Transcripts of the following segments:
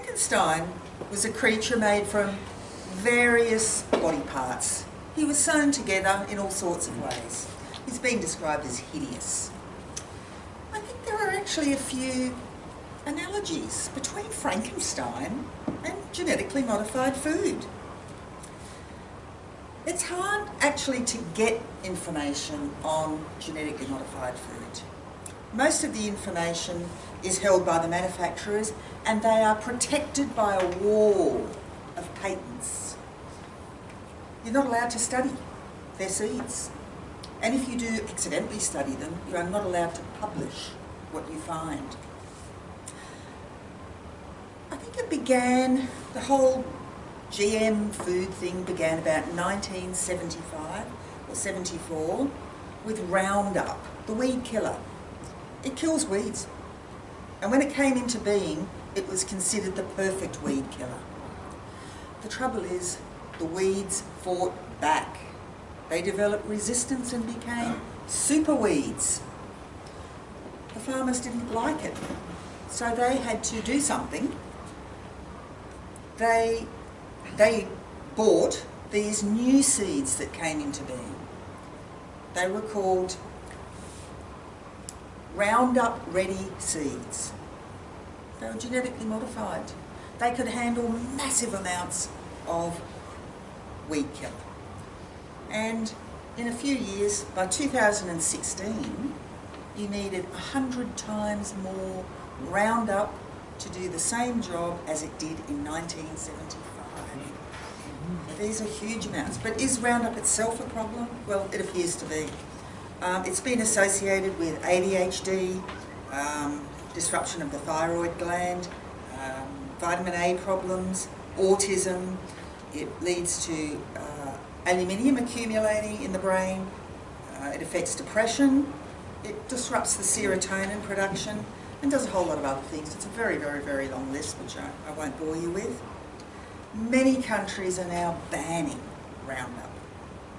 Frankenstein was a creature made from various body parts. He was sewn together in all sorts of ways. He's been described as hideous. I think there are actually a few analogies between Frankenstein and genetically modified food. It's hard actually to get information on genetically modified food. Most of the information is held by the manufacturers and they are protected by a wall of patents. You're not allowed to study their seeds. And if you do accidentally study them, you are not allowed to publish what you find. I think it began, the whole GM food thing began about 1975 or 74 with Roundup, the weed killer. It kills weeds. And when it came into being, it was considered the perfect weed killer. The trouble is, the weeds fought back. They developed resistance and became super weeds. The farmers didn't like it, so they had to do something. They bought these new seeds that came into being. They were called Roundup Ready seeds. They were genetically modified. They could handle massive amounts of weed killer. And in a few years, by 2016, you needed 100 times more Roundup to do the same job as it did in 1975. These are huge amounts. But is Roundup itself a problem? Well, it appears to be. It's been associated with ADHD, disruption of the thyroid gland, vitamin A problems, autism. It leads to aluminium accumulating in the brain. It affects depression. It disrupts the serotonin production and does a whole lot of other things. It's a very, very, very long list, which I won't bore you with. Many countries are now banning Roundup.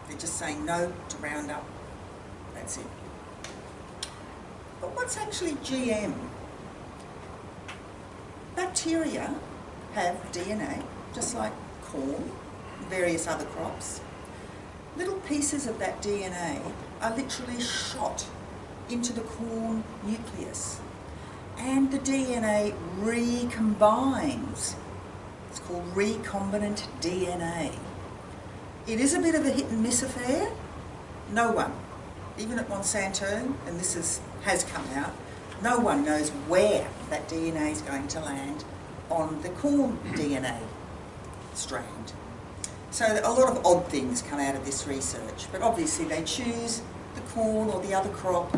They're just saying no to Roundup. That's it. But what's actually GM? Bacteria have DNA, just like corn and various other crops. Little pieces of that DNA are literally shot into the corn nucleus, and the DNA recombines. It's called recombinant DNA. It is a bit of a hit and miss affair. No one, even at Monsanto, and this has come out, no one knows where that DNA is going to land on the corn DNA strand. So a lot of odd things come out of this research, but obviously they choose the corn or the other crop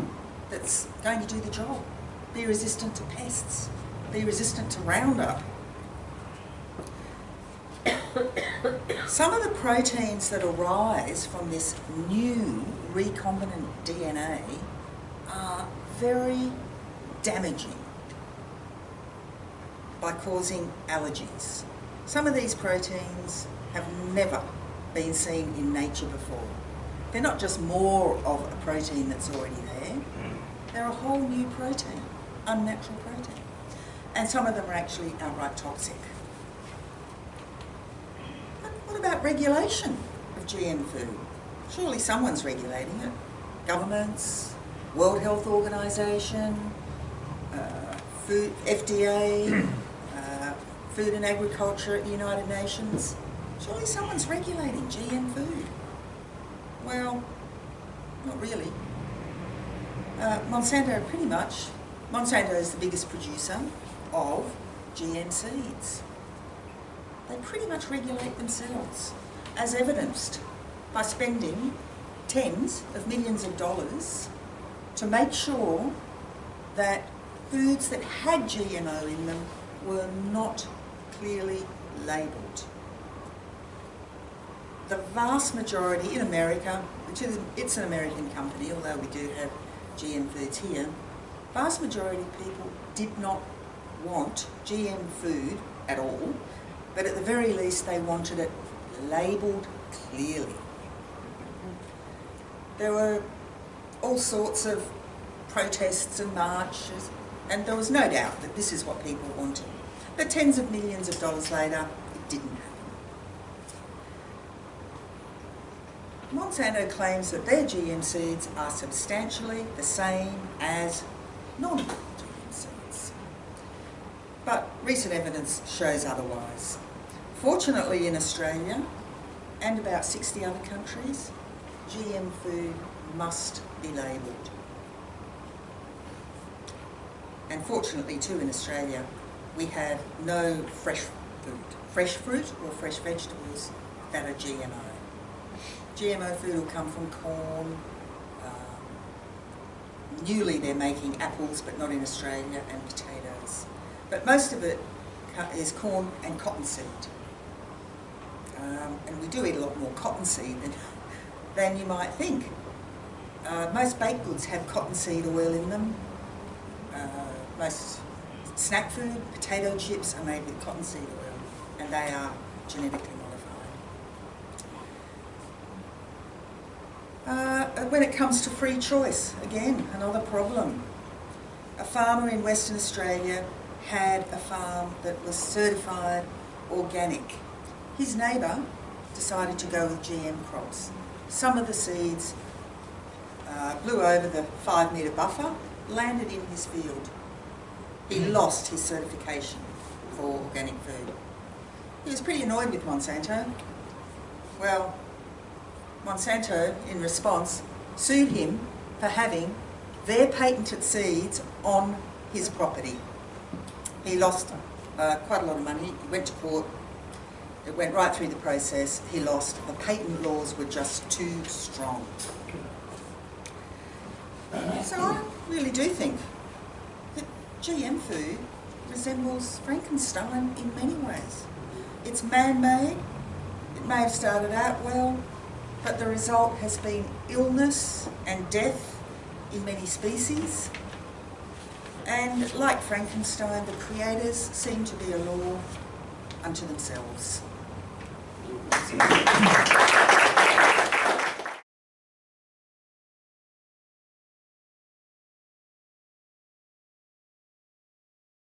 that's going to do the job. Be resistant to pests, be resistant to Roundup. Some of the proteins that arise from this new recombinant DNA are very damaging by causing allergies. Some of these proteins have never been seen in nature before. They're not just more of a protein that's already there, they're a whole new protein, unnatural protein. And some of them are actually outright toxic. But what about regulation of GM food? Surely someone's regulating it. Governments, World Health Organization, FDA, Food and Agriculture at the United Nations. Surely someone's regulating GM food. Well, not really. Monsanto is the biggest producer of GM seeds. They pretty much regulate themselves, as evidenced by spending tens of millions of dollars to make sure that foods that had GMO in them were not clearly labelled. The vast majority in America, it's an American company, although we do have GM foods here, vast majority of people did not want GM food at all, but at the very least they wanted it labelled clearly. There were all sorts of protests and marches, and there was no doubt that this is what people wanted. But tens of millions of dollars later, it didn't happen. Monsanto claims that their GM seeds are substantially the same as non-GM seeds. But recent evidence shows otherwise. Fortunately in Australia, and about 60 other countries, GM food must be labelled. And fortunately too in Australia, we have no fresh fruit or fresh vegetables that are GMO. GMO food will come from corn. Newly they're making apples, but not in Australia, and potatoes. But most of it is corn and cottonseed. And we do eat a lot more cottonseed than you might think. Most baked goods have cottonseed oil in them. Most snack food, potato chips are made with cottonseed oil, and they are genetically modified. When it comes to free choice, again, another problem. A farmer in Western Australia had a farm that was certified organic. His neighbour decided to go with GM crops. Some of the seeds blew over the 5-metre buffer, landed in his field. He lost his certification for organic food. He was pretty annoyed with Monsanto. Well, Monsanto, in response, sued him for having their patented seeds on his property. He lost quite a lot of money. He went to court. It went right through the process. He lost. The patent laws were just too strong. So I really do think that GM food resembles Frankenstein in many ways. It's man-made. It may have started out well, but the result has been illness and death in many species. And like Frankenstein, the creators seem to be a law unto themselves.